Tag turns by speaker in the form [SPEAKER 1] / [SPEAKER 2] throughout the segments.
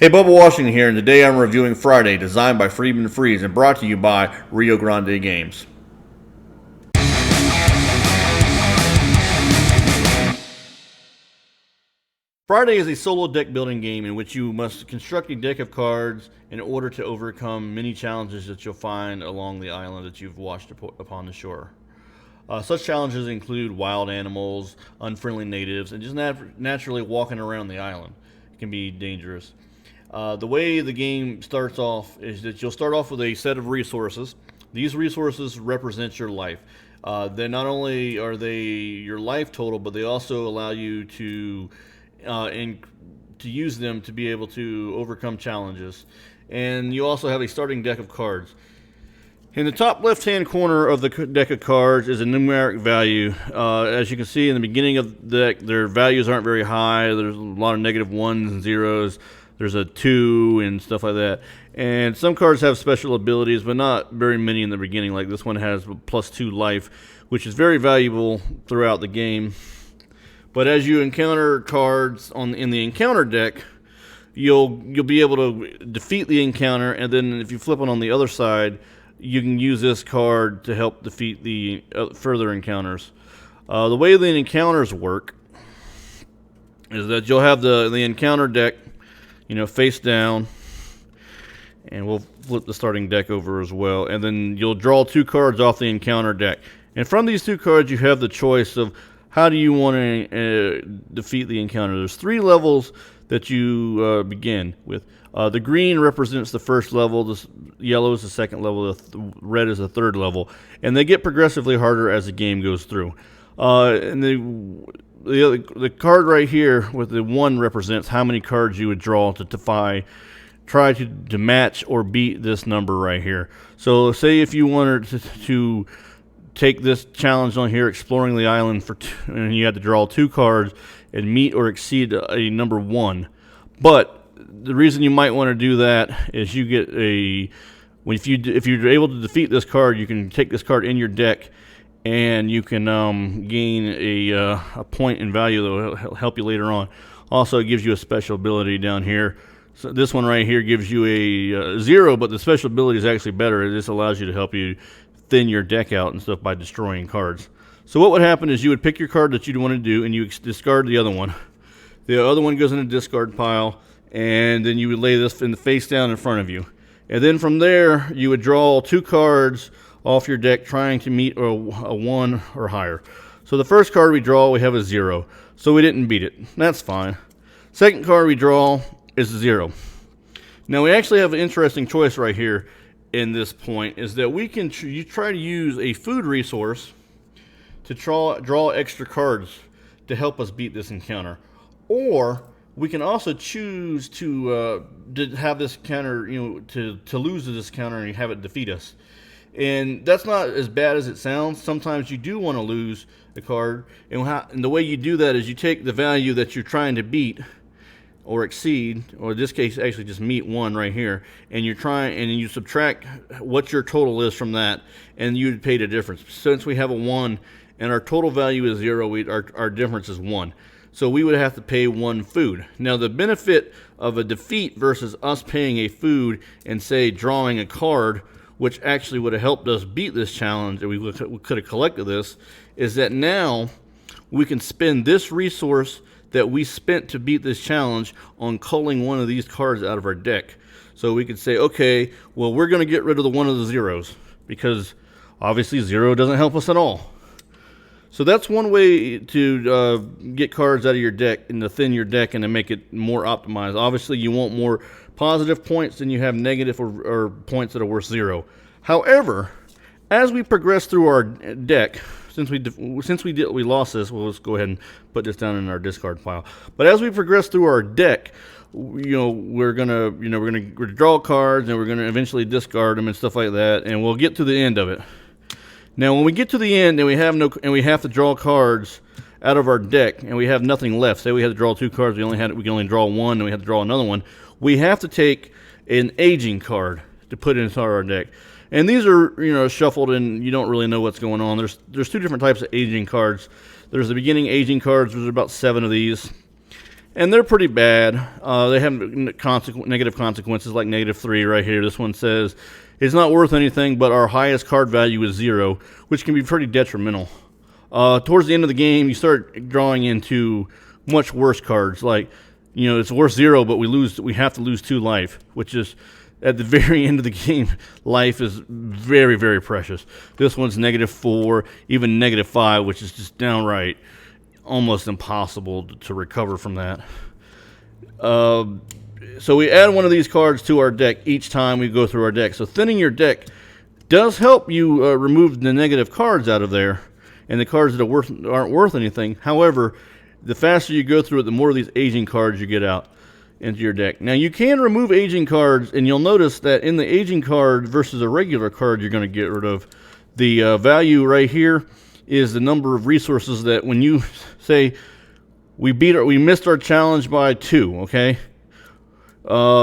[SPEAKER 1] Hey, Bubba Washington here, and today I'm reviewing Friday, designed by Friedemann Friese and brought to you by Rio Grande Games. Friday is a solo deck building game in which you must construct a deck of cards in order to overcome many challenges that you'll find along the island that you've washed upon the shore. Such challenges include wild animals, unfriendly natives, and just naturally walking around the island. It can be dangerous. The way the game starts off is that you'll start off with a set of resources. These resources represent your life. They not only are they your life total, but they also allow you to use them to be able to overcome challenges. And you also have a starting deck of cards. In the top left-hand corner of the deck of cards is a numeric value. As you can see in the beginning of the deck, their values aren't very high. There's a lot of negative ones and zeros. There's a 2 and stuff like that. And some cards have special abilities, but not very many in the beginning. Like this one has +2 life, which is very valuable throughout the game. But as you encounter cards in the encounter deck, you'll be able to defeat the encounter, and then if you flip it on the other side, you can use this card to help defeat the further encounters. The way the encounters work is that you'll have the encounter deck, face down, and we'll flip the starting deck over as well, and then you'll draw 2 cards off the encounter deck. And from these 2 cards, you have the choice of how do you want to defeat the encounter. There's 3 levels that you begin with. The green represents the first level, the yellow is the second level, the red is the third level, and they get progressively harder as the game goes through. And the card right here with the 1 represents how many cards you would draw to try to match or beat this number right here. So say if you wanted to take this challenge on here, exploring the island and you had to draw 2 cards and meet or exceed a number 1. But the reason you might want to do that is you get if you're able to defeat this card, you can take this card in your deck and you can gain a point in value that will help you later on. Also, it gives you a special ability down here. So this one right here gives you a 0, but the special ability is actually better. This allows you to help you thin your deck out and stuff by destroying cards. So what would happen is you would pick your card that you'd want to do, and you discard the other one. The other one goes in a discard pile, and then you would lay this in the face down in front of you. And then from there, you would draw 2 cards off your deck trying to meet a 1 or higher. So the first card we draw, we have a 0. So we didn't beat it. That's fine. Second card we draw is a 0. Now we actually have an interesting choice right here in this point, is that we can you try to use a food resource to draw extra cards to help us beat this encounter. Or we can also choose to have this counter, to lose to this counter and have it defeat us. And that's not as bad as it sounds. Sometimes you do want to lose the card, and the way you do that is you take the value that you're trying to beat or exceed, or in this case actually just meet 1 right here, and you subtract what your total is from that, and you'd pay the difference. Since we have a 1 and our total value is 0, our difference is 1. So we would have to pay 1 food. Now the benefit of a defeat versus us paying a food and say drawing a card, which actually would have helped us beat this challenge, and we could have collected this, is that now we can spend this resource that we spent to beat this challenge on culling 1 of these cards out of our deck. So we could say, okay, well, we're going to get rid of one of the zeros, because obviously 0 doesn't help us at all. So that's one way to get cards out of your deck and to thin your deck and to make it more optimized. Obviously, you want more positive points than you have negative or points that are worth 0. However, as we progress through our deck, since we lost this, well, let's go ahead and put this down in our discard pile. But as we progress through our deck, we're gonna draw cards, and we're gonna eventually discard them and stuff like that, and we'll get to the end of it. Now, when we get to the end and we have to draw cards out of our deck, and we have nothing left. Say we had to draw 2 cards, we can only draw 1, and we have to draw another one. We have to take an aging card to put into our deck. And these are, shuffled, and you don't really know what's going on. There's 2 different types of aging cards. There's the beginning aging cards. There's about 7 of these. and they're pretty bad. They have negative consequences like -3 right here. This one says it's not worth anything, but our highest card value is 0, which can be pretty detrimental. Towards the end of the game, you start drawing into much worse cards. Like, it's worth 0, but we have to lose 2 life, which is at the very end of the game. Life is very, very precious. This one's -4, even -5, which is just downright almost impossible to recover from that. So we add one of these cards to our deck each time we go through our deck. So thinning your deck does help you remove the negative cards out of there, and the cards that aren't worth anything. However, the faster you go through it, the more of these aging cards you get out into your deck. Now, you can remove aging cards, and you'll notice that in the aging card versus a regular card you're going to get rid of, the value right here is the number of resources that when you say we missed our challenge by 2, okay?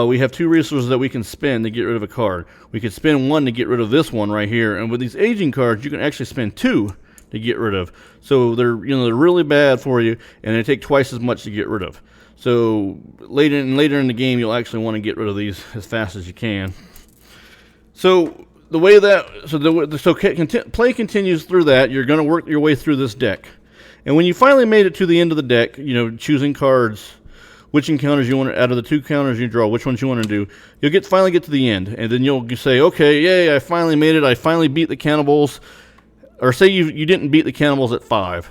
[SPEAKER 1] We have 2 resources that we can spend to get rid of a card. We could spend 1 to get rid of this one right here, and with these aging cards, you can actually spend 2 to get rid of. So they're really bad for you, and they take twice as much to get rid of. So later in the game, you'll actually want to get rid of these as fast as you can. So play continues through that. You're going to work your way through this deck, and when you finally made it to the end of the deck, choosing cards, which encounters you want out of the 2 counters you draw, which ones you want to do, you'll finally get to the end, and then you'll say, okay, yay, I finally made it. I finally beat the cannibals. Or say you didn't beat the cannibals at 5,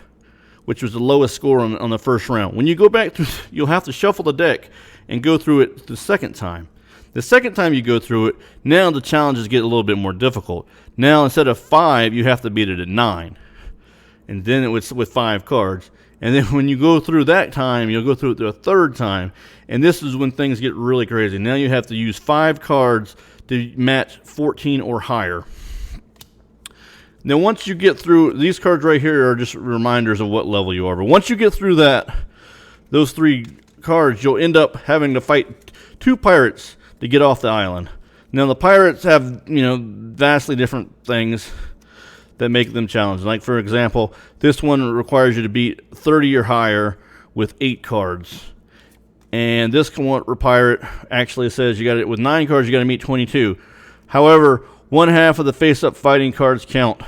[SPEAKER 1] which was the lowest score on the first round. When you go back through, you'll have to shuffle the deck and go through it the second time. The second time you go through it, now the challenges get a little bit more difficult. Now, instead of 5, you have to beat it at 9. And then it was with 5 cards. And then when you go through that time, you'll go through it the third time. And this is when things get really crazy. Now you have to use 5 cards to match 14 or higher. Now, once you get through, these cards right here are just reminders of what level you are. But once you get through those 3 cards, you'll end up having to fight 2 pirates to get off the island. Now, the pirates have, vastly different things that make them challenging. Like, for example, this one requires you to beat 30 or higher with 8 cards. And this pirate actually says with 9 cards, you got to meet 22. However, 1/2 of the face-up fighting cards count.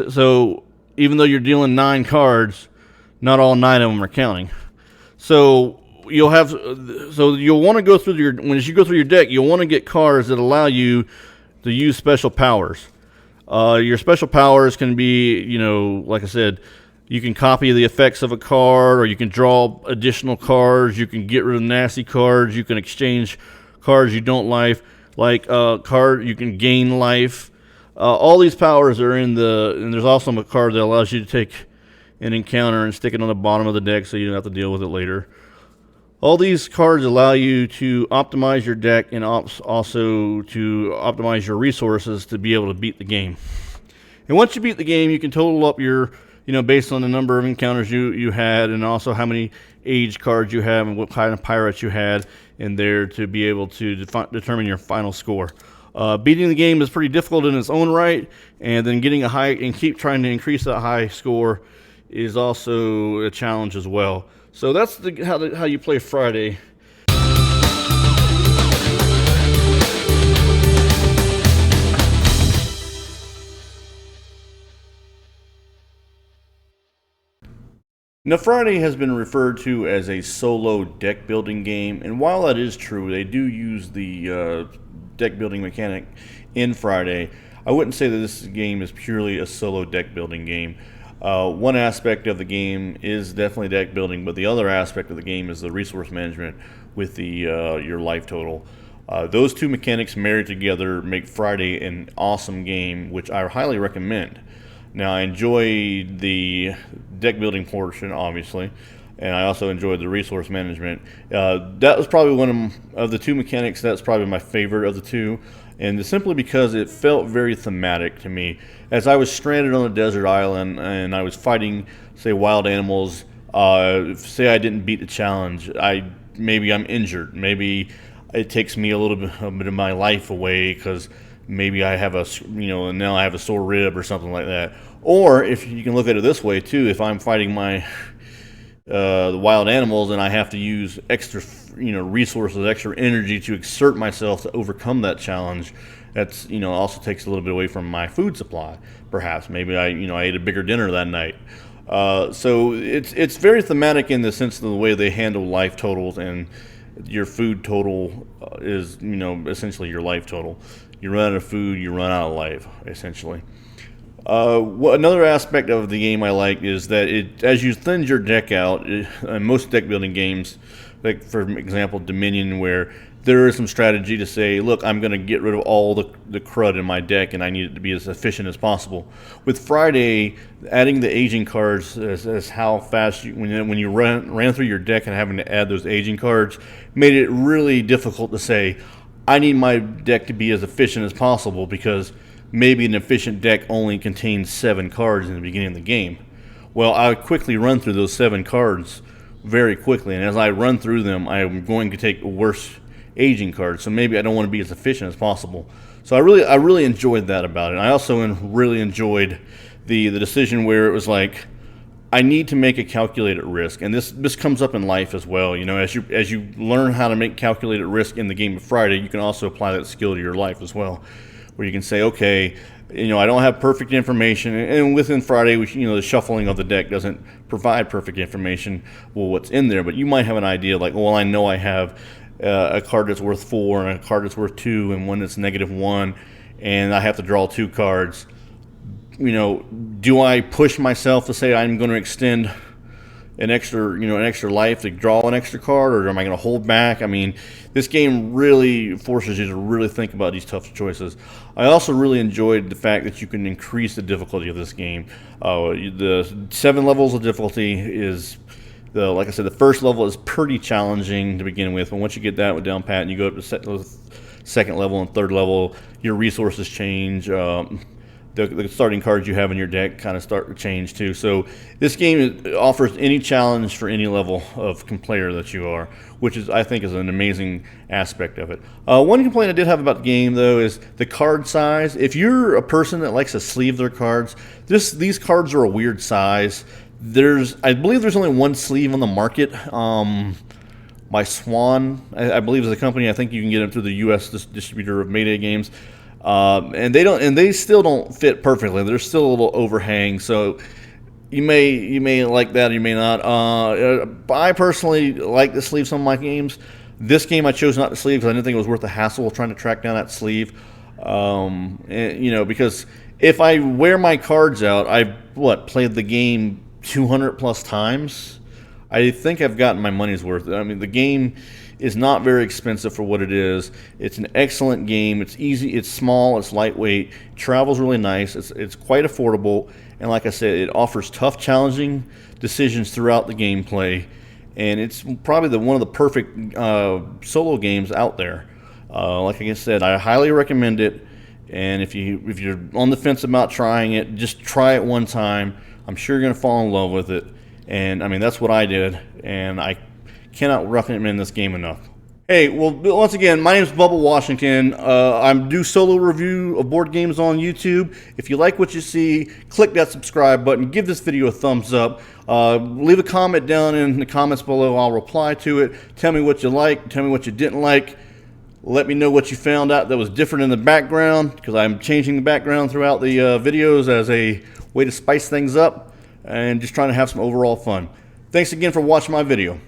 [SPEAKER 1] So even though you're dealing 9 cards, not all 9 of them are counting. So you'll want to go through as you go through your deck, you'll want to get cards that allow you to use special powers. Your special powers can be, like I said, you can copy the effects of a card, or you can draw additional cards. You can get rid of nasty cards. You can exchange cards you don't like. You can gain life. All these powers are and there's also a card that allows you to take an encounter and stick it on the bottom of the deck so you don't have to deal with it later. All these cards allow you to optimize your deck and also to optimize your resources to be able to beat the game. And once you beat the game, you can total up your, based on the number of encounters you had, and also how many age cards you have and what kind of pirates you had in there to be able to determine your final score. Beating the game is pretty difficult in its own right, and then getting a high and keep trying to increase that high score is also a challenge as well. So that's how you play Friday. Now, Friday has been referred to as a solo deck building game, and while that is true, they do use the deck building mechanic in Friday. I wouldn't say that this game is purely a solo deck building game. One aspect of the game is definitely deck building, but the other aspect of the game is the resource management with your life total. Those 2 mechanics married together make Friday an awesome game, which I highly recommend. Now, I enjoy the deck building portion, obviously, and I also enjoyed the resource management. That was probably one of the 2 mechanics. That's probably my favorite of the 2, and simply because it felt very thematic to me. As I was stranded on a desert island and I was fighting, say, wild animals, say I didn't beat the challenge, maybe I'm injured. Maybe it takes me a little bit of my life away because maybe I have now I have a sore rib or something like that. Or if you can look at it this way too, if I'm fighting my the wild animals, and I have to use extra, resources, extra energy to exert myself to overcome that challenge. That's, also takes a little bit away from my food supply. Perhaps maybe I ate a bigger dinner that night. So it's very thematic in the sense of the way they handle life totals, and your food total is essentially your life total. You run out of food, you run out of life, essentially. Another aspect of the game I like is that as you thin your deck out, in most deck building games, like for example Dominion, where there is some strategy to say, look, I'm going to get rid of all the crud in my deck, and I need it to be as efficient as possible. With Friday, adding the aging cards as how fast when you ran through your deck and having to add those aging cards made it really difficult to say, I need my deck to be as efficient as possible, because maybe an efficient deck only contains 7 cards in the beginning of the game. Well, I quickly run through those 7 cards very quickly, and as I run through them, I'm going to take worse aging cards, so maybe I don't want to be as efficient as possible. So I really enjoyed that about it. I also really enjoyed the decision where it was like, I need to make a calculated risk, and this comes up in life as well. As you learn how to make calculated risk in the game of Friday, you can also apply that skill to your life as well, where you can say, okay, I don't have perfect information, and within Friday, the shuffling of the deck doesn't provide perfect information, what's in there, but you might have an idea like, well, I know I have a card that's worth 4 and a card that's worth 2 and one that's -1, and I have to draw 2 cards. Do I push myself to say I'm going to extend an extra life to draw an extra card, or am I going to hold back? I mean, this game really forces you to really think about these tough choices. I also really enjoyed the fact that you can increase the difficulty of this game. The 7 levels of difficulty is, like I said, the first level is pretty challenging to begin with, and once you get that down pat and you go up to second level and third level, your resources change. The starting cards you have in your deck kind of start to change too. So this game offers any challenge for any level of player that you are, which I think is an amazing aspect of it. One complaint I did have about the game, though, is the card size. If you're a person that likes to sleeve their cards, these cards are a weird size. I believe there's only one sleeve on the market. By Swan, I believe, is the company. I think you can get them through the U.S. distributor of Mayday Games. And they still don't fit perfectly. They're still a little overhang, so you may like that, or you may not. I personally like to sleeve some of my games. This game I chose not to sleeve because I didn't think it was worth the hassle trying to track down that sleeve. Because if I wear my cards out, I've played the game 200 plus times. I think I've gotten my money's worth. I mean, the game is not very expensive for what it is. It's an excellent game. It's easy. It's small. It's lightweight. Travels really nice. It's quite affordable. And like I said, it offers tough, challenging decisions throughout the gameplay. And it's probably one of the perfect solo games out there. Like I said, I highly recommend it. And if you're on the fence about trying it, just try it one time. I'm sure you're going to fall in love with it. And I mean, that's what I did. And I cannot recommend this game enough. Hey, well, once again, my name is Bubba Washington. I do solo review of board games on YouTube. If you like what you see, click that subscribe button. Give this video a thumbs up. Leave a comment down in the comments below. I'll reply to it. Tell me what you liked. Tell me what you didn't like. Let me know what you found out that was different in the background, because I'm changing the background throughout the videos as a way to spice things up and just trying to have some overall fun. Thanks again for watching my video.